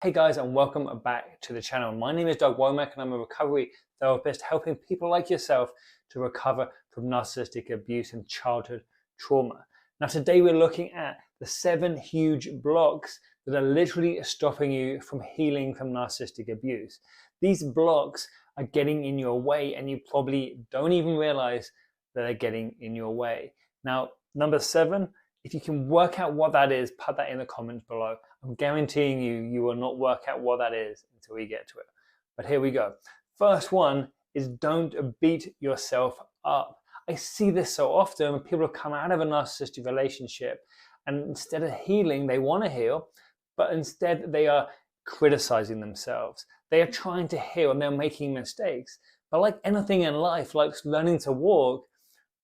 Hey guys, and welcome back to the channel. My name is Doug Womack and I'm a recovery therapist helping people like yourself to recover from narcissistic abuse and childhood trauma. Now today we're looking at the 7 huge blocks that are literally stopping you from healing from narcissistic abuse. These blocks are getting in your way and you probably don't even realize that they're getting in your way. Now, number 7, if you can work out what that is, put that in the comments below. I'm guaranteeing you will not work out what that is until we get to it. But here we go. First one is don't beat yourself up. I see this so often when people come out of a narcissistic relationship and instead of healing, they want to heal, but instead they are criticizing themselves. They are trying to heal and they're making mistakes. But like anything in life, like learning to walk,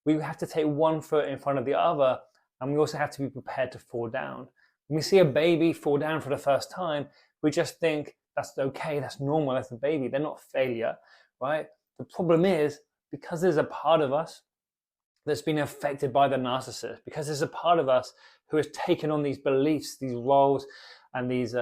we have to take one foot in front of the other, and we also have to be prepared to fall down. When we see a baby fall down for the first time, we just think that's okay, that's normal, that's a baby. They're not failure, right? The problem is because there's a part of us that's been affected by the narcissist, because there's a part of us who has taken on these beliefs, these roles, and this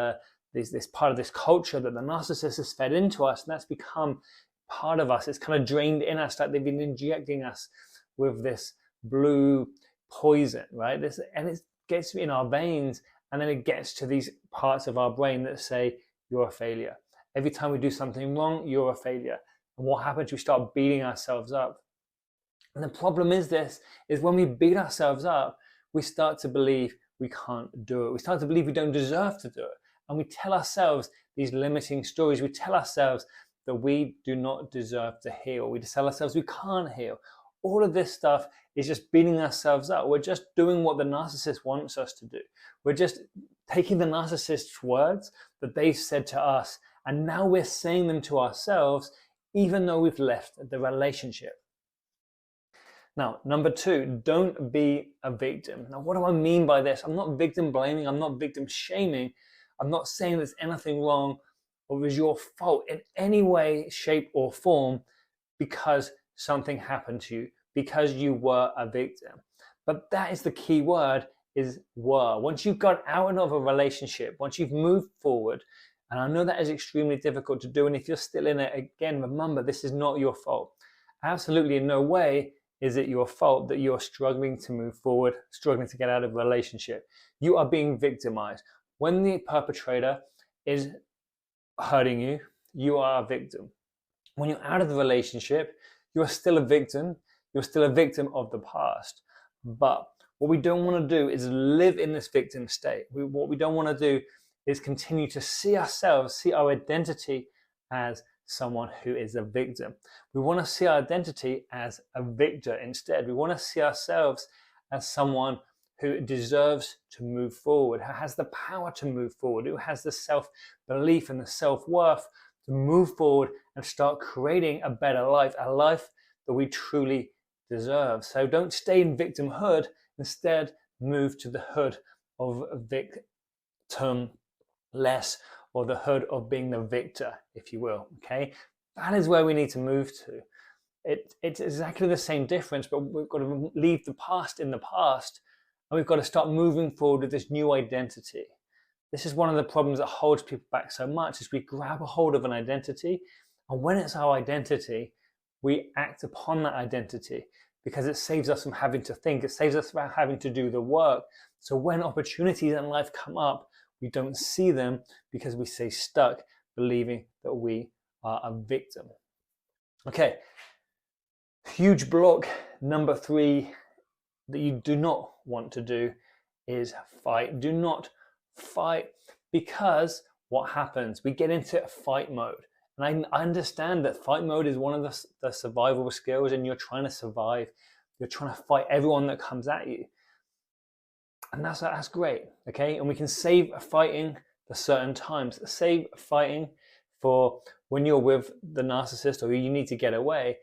part of this culture that the narcissist has fed into us, and that's become part of us. It's kind of drained in us, like they've been injecting us with this blue poison, right? And it gets in our veins, and then it gets to these parts of our brain that say you're a failure. Every time we do something wrong, you're a failure. And what happens? We start beating ourselves up. And the problem is when we beat ourselves up, we start to believe we can't do it. We start to believe we don't deserve to do it. And we tell ourselves these limiting stories. We tell ourselves that we do not deserve to heal. We tell ourselves we can't heal. All of this stuff is just beating ourselves up. We're just doing what the narcissist wants us to do. We're just taking the narcissist's words that they've said to us, and now we're saying them to ourselves, even though we've left the relationship. Now, number 2, don't be a victim. Now, what do I mean by this? I'm not victim blaming. I'm not victim shaming. I'm not saying there's anything wrong or it was your fault in any way, shape, or form because something happened to you, because you were a victim. But that is the key word, is were. Once you've got out of a relationship, once you've moved forward, and I know that is extremely difficult to do, and if you're still in it, again, remember, this is not your fault. Absolutely in no way is it your fault that you're struggling to move forward, struggling to get out of a relationship. You are being victimized. When the perpetrator is hurting you, you are a victim. When you're out of the relationship, you're still a victim. You're still a victim of the past. But what we don't want to do is live in this victim state. What we don't want to do is continue to see ourselves, see our identity as someone who is a victim. We want to see our identity as a victor instead. We want to see ourselves as someone who deserves to move forward, who has the power to move forward, who has the self-belief and the self-worth to move forward and start creating a better life, a life that we truly deserve. So don't stay in victimhood. Instead, move to the hood of victimless, or the hood of being the victor, if you will. Okay, that is where we need to move to. It's exactly the same difference, but we've got to leave the past in the past, and we've got to start moving forward with this new identity. This is one of the problems that holds people back so much, is we grab a hold of an identity, and when it's our identity, we act upon that identity because it saves us from having to think. It saves us from having to do the work. So when opportunities in life come up, we don't see them because we stay stuck believing that we are a victim. Okay, huge block number 3 that you do not want to do is fight. Do not fight, because what happens? We get into fight mode. And I understand that fight mode is one of the survival skills, and you're trying to survive. You're trying to fight everyone that comes at you. And that's great, okay? And we can save fighting for certain times. Save fighting for when you're with the narcissist or you need to get away,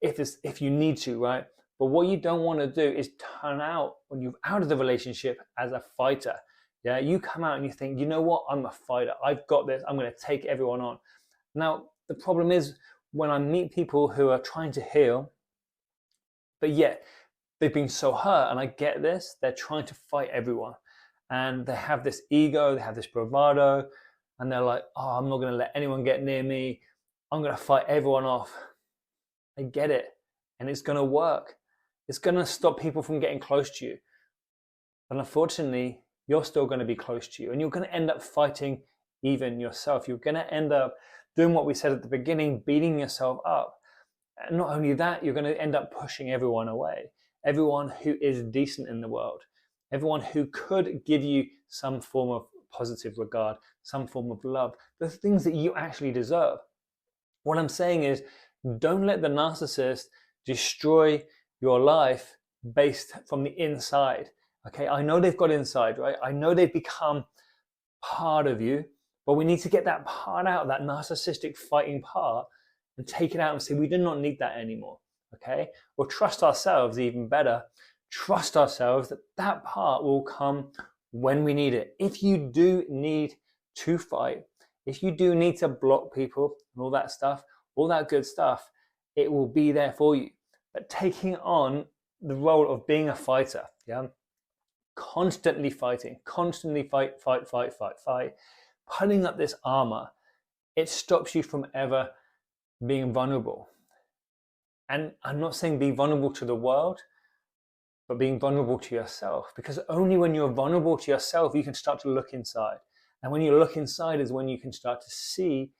if you need to, right? But what you don't want to do is turn out, when you're out of the relationship, as a fighter. Yeah, you come out and you think, you know what? I'm a fighter. I've got this. I'm going to take everyone on. Now, the problem is when I meet people who are trying to heal, but yet they've been so hurt, and I get this, they're trying to fight everyone. And they have this ego, they have this bravado, and they're like, oh, I'm not going to let anyone get near me. I'm going to fight everyone off. I get it. And it's going to work. It's going to stop people from getting close to you. But unfortunately, you're still going to be close to you, and you're going to end up fighting even yourself. You're going to end up doing what we said at the beginning, beating yourself up. And not only that, you're going to end up pushing everyone away. Everyone who is decent in the world. Everyone who could give you some form of positive regard, some form of love, the things that you actually deserve. What I'm saying is, don't let the narcissist destroy your life based from the inside. Okay, I know they've got inside, right? I know they've become part of you, but we need to get that part out, that narcissistic fighting part, and take it out and say, we do not need that anymore. Okay, or trust ourselves even better. Trust ourselves that that part will come when we need it. If you do need to fight, if you do need to block people and all that stuff, all that good stuff, it will be there for you. But taking on the role of being a fighter, yeah, constantly fighting, constantly fight, putting up this armor, it stops you from ever being vulnerable. And I'm not saying be vulnerable to the world, but being vulnerable to yourself, because only when you're vulnerable to yourself, you can start to look inside. And when you look inside is when you can start to see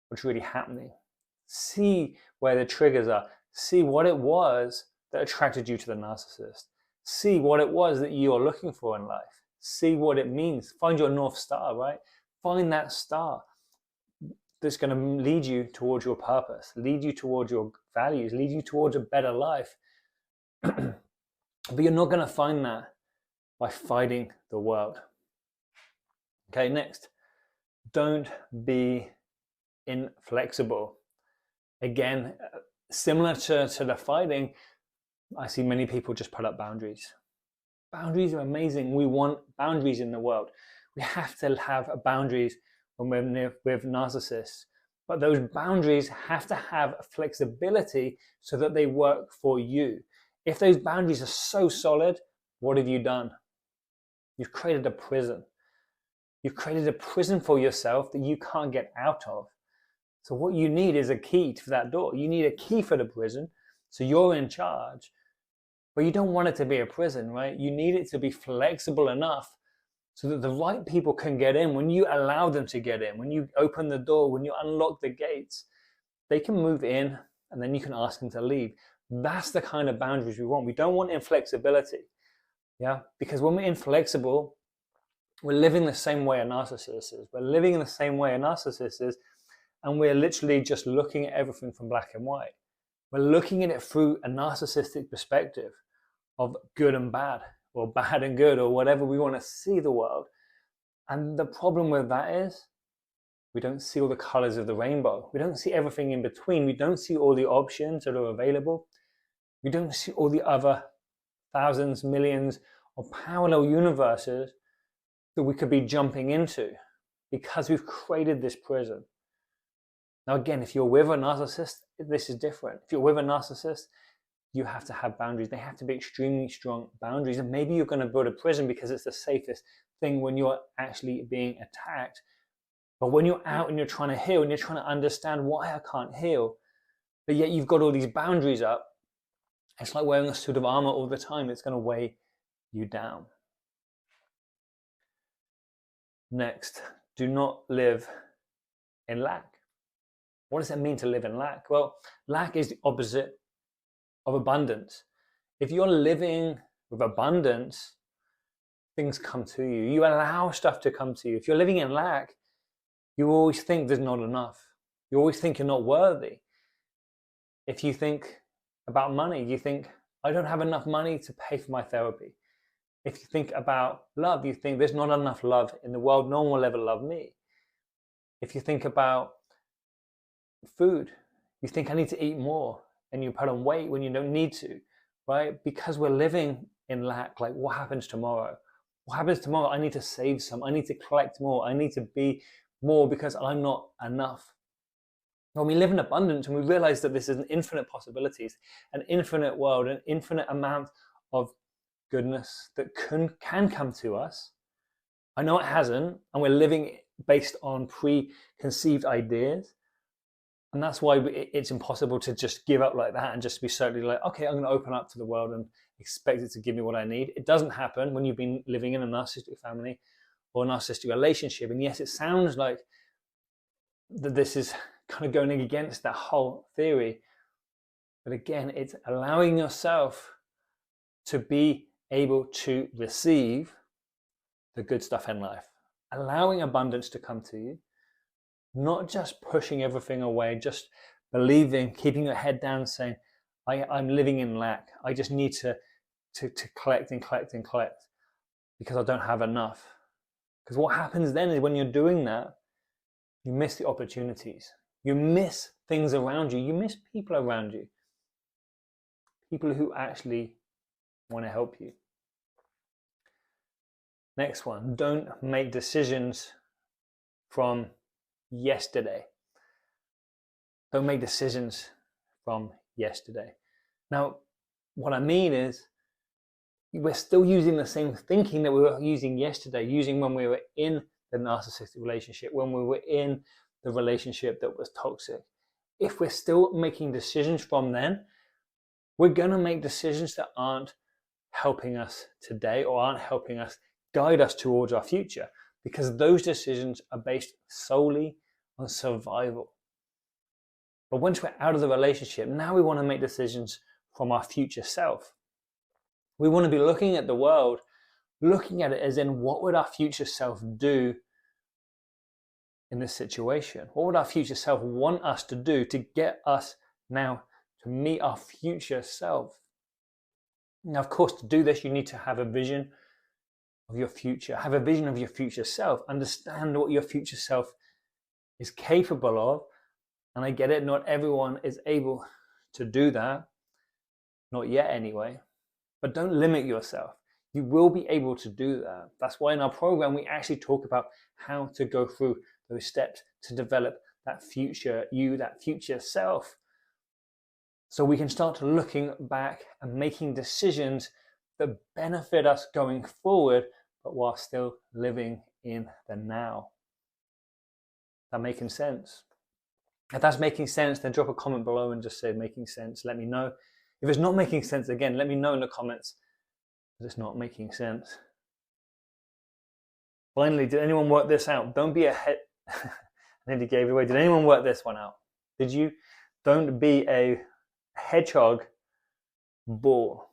what's really happening. See where the triggers are. See what it was that attracted you to the narcissist. See what it was that you are looking for in life. See what it means. Find your North Star, right? Find that star that's going to lead you towards your purpose, lead you towards your values, lead you towards a better life. But you're not going to find that by fighting the world. Okay, next. Don't be inflexible. Again, similar to the fighting, I see many people just put up boundaries. Boundaries are amazing. We want boundaries in the world. We have to have boundaries when we're with narcissists. But those boundaries have to have flexibility so that they work for you. If those boundaries are so solid, what have you done? You've created a prison. You've created a prison for yourself that you can't get out of. So what you need is a key to that door. You need a key for the prison, so you're in charge. But you don't want it to be a prison, right? You need it to be flexible enough so that the right people can get in. When you allow them to get in, when you open the door, when you unlock the gates, they can move in, and then you can ask them to leave. That's the kind of boundaries we want. We don't want inflexibility, yeah? Because when we're inflexible, we're living the same way a narcissist is. We're living in the same way a narcissist is, and we're literally just looking at everything from black and white. We're looking at it through a narcissistic perspective of good and bad, or bad and good, or whatever we want to see the world. And the problem with that is we don't see all the colors of the rainbow. We don't see everything in between. We don't see all the options that are available. We don't see all the other thousands, millions of parallel universes that we could be jumping into because we've created this prison. Now, again, if you're with a narcissist, this is different. If you're with a narcissist, you have to have boundaries. They have to be extremely strong boundaries. And maybe you're going to build a prison because it's the safest thing when you're actually being attacked. But when you're out and you're trying to heal and you're trying to understand why I can't heal, but yet you've got all these boundaries up, it's like wearing a suit of armor all the time. It's going to weigh you down. Next, do not live in lack. What does it mean to live in lack? Well, lack is the opposite of abundance. If you're living with abundance, things come to you. You allow stuff to come to you. If you're living in lack, you always think there's not enough. You always think you're not worthy. If you think about money, you think, I don't have enough money to pay for my therapy. If you think about love, you think there's not enough love in the world. No one will ever love me. If you think about food, you think I need to eat more, and you put on weight when you don't need to, right? Because we're living in lack. Like, what happens tomorrow? What happens tomorrow? I need to save some. I need to collect more. I need to be more because I'm not enough. When we live in abundance and we realize that this is an infinite possibilities, an infinite world, an infinite amount of goodness that can come to us. I know it hasn't, and we're living based on preconceived ideas. And that's why it's impossible to just give up like that and just be certainly like, okay, I'm going to open up to the world and expect it to give me what I need. It doesn't happen when you've been living in a narcissistic family or a narcissistic relationship. And yes, it sounds like that this is kind of going against that whole theory. But again, it's allowing yourself to be able to receive the good stuff in life, allowing abundance to come to you, not just pushing everything away, just believing, keeping your head down, saying, I'm living in lack. I just need to collect and collect and collect because I don't have enough. Because what happens then is when you're doing that, you miss the opportunities. You miss things around you. You miss people around you. People who actually want to help you. Next one, don't make decisions from yesterday. Don't make decisions from yesterday. Now, what I mean is, we're still using the same thinking that we were using yesterday, using when we were in the narcissistic relationship, when we were in the relationship that was toxic. If we're still making decisions from then, we're going to make decisions that aren't helping us today or aren't helping us guide us towards our future, because those decisions are based solely on survival. But once we're out of the relationship, now we want to make decisions from our future self. We want to be looking at the world, looking at it as in, what would our future self do in this situation? What would our future self want us to do to get us now to meet our future self? Now, of course, to do this, you need to have a vision of your future, have a vision of your future self, understand what your future self is capable of. And I get it, not everyone is able to do that, not yet anyway, but don't limit yourself. You will be able to do that. That's why in our program, we actually talk about how to go through those steps to develop that future you, that future self. So we can start looking back and making decisions that benefit us going forward, but while still living in the now. That making sense? If that's making sense, then drop a comment below and just say making sense. Let me know. If it's not making sense, again, let me know in the comments that it's not making sense. Finally, did anyone work this out? Don't be a I nearly gave it away. Did anyone work this one out? Did you? Don't be a hedgehog ball.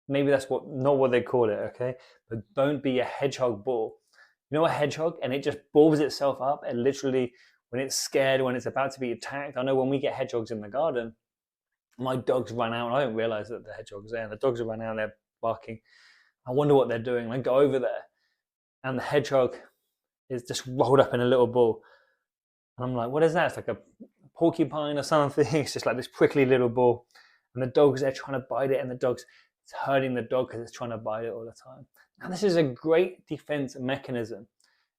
Maybe that's not what they call it, okay? But don't be a hedgehog ball. You know a hedgehog? And it just balls itself up. And literally, when it's scared, when it's about to be attacked. I know when we get hedgehogs in the garden, my dogs run out. And I don't realize that the hedgehog's there. And the dogs run out and they're barking. I wonder what they're doing. I go over there. And the hedgehog is just rolled up in a little ball. And I'm like, what is that? It's like a porcupine or something. It's just like this prickly little ball. And the dog's there trying to bite it. And it's hurting the dog because it's trying to bite it all the time. Now, this is a great defense mechanism.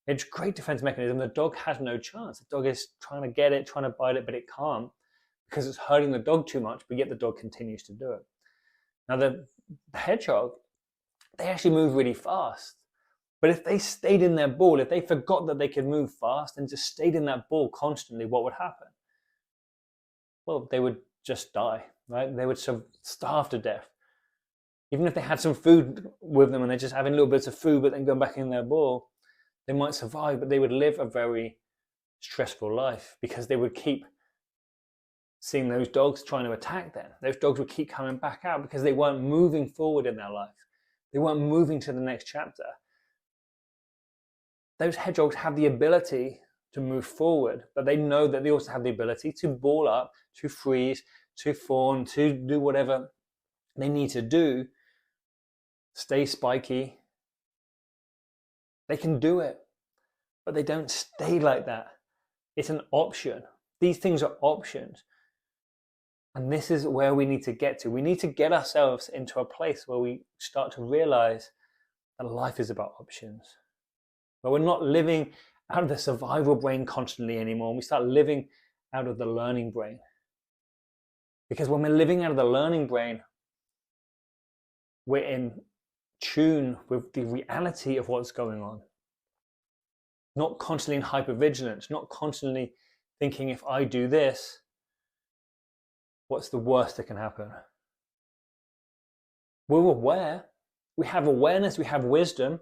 It's a great defense mechanism. The dog has no chance. The dog is trying to get it, trying to bite it, but it can't because it's hurting the dog too much, but yet the dog continues to do it. Now, the hedgehog, they actually move really fast. But if they stayed in their ball, if they forgot that they could move fast and just stayed in that ball constantly, what would happen? Well, they would just die, right? They would starve to death. Even if they had some food with them and they're just having little bits of food, but then go back in their ball, they might survive, but they would live a very stressful life because they would keep seeing those dogs trying to attack them. Those dogs would keep coming back out because they weren't moving forward in their life. They weren't moving to the next chapter. Those hedgehogs have the ability to move forward, but they know that they also have the ability to ball up, to freeze, to fawn, to do whatever they need to do, stay spiky. They can do it, but they don't stay like that. It's an option. These things are options. And this is where we need to get to. We need to get ourselves into a place where we start to realize that life is about options. But we're not living out of the survival brain constantly anymore. We start living out of the learning brain. Because when we're living out of the learning brain, we're in tune with the reality of what's going on. not constantly in hypervigilance, not constantly thinking, if I do this, what's the worst that can happen? We're aware, we have awareness, we have wisdom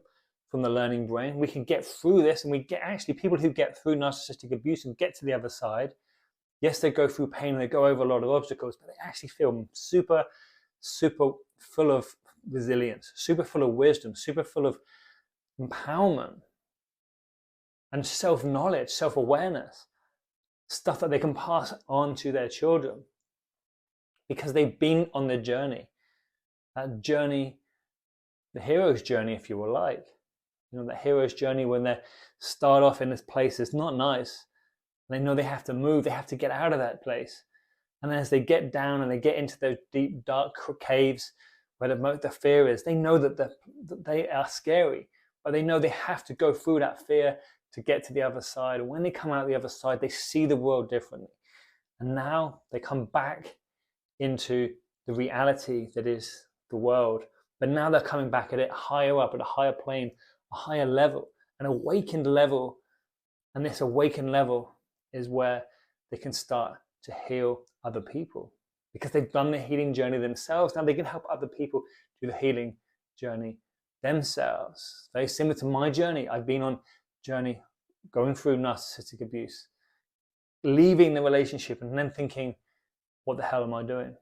from the learning brain. We can get through this, and we get, actually, people who get through narcissistic abuse and get to the other side, yes, they go through pain, they go over a lot of obstacles, but they actually feel super, super full of resilience, super full of wisdom, super full of empowerment and self-knowledge, self-awareness, stuff that they can pass on to their children because they've been on the journey. That journey, the hero's journey, if you will like. You know, the hero's journey when they start off in this place is not nice. They know they have to move, they have to get out of that place. And then as they get down and they get into those deep, dark caves where the fear is, they know that they are scary, but they know they have to go through that fear to get to the other side. And when they come out the other side, they see the world differently. And now they come back into the reality that is the world. But now they're coming back at it higher up, at a higher plane, a higher level, an awakened level. And this awakened level is where they can start to heal other people because they've done the healing journey themselves. Now they can help other people do the healing journey themselves. Very similar to my journey. I've been on journey going through narcissistic abuse, leaving the relationship and then thinking, what the hell am I doing?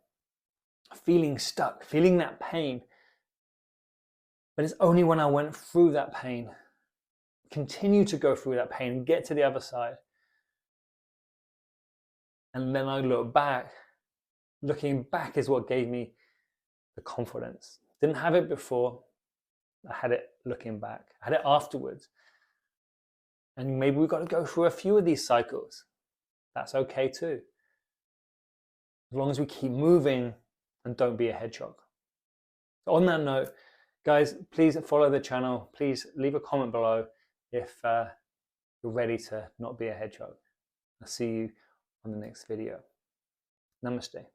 Feeling stuck, feeling that pain. But it's only when I went through that pain, continue to go through that pain and get to the other side. And then I look back. Looking back is what gave me the confidence. Didn't have it before. I had it looking back. I had it afterwards. And maybe we've got to go through a few of these cycles. That's okay too. As long as we keep moving and don't be a hedgehog. So on that note, guys, please follow the channel. Please leave a comment below if you're ready to not be a hedgehog. I'll see you on the next video. Namaste.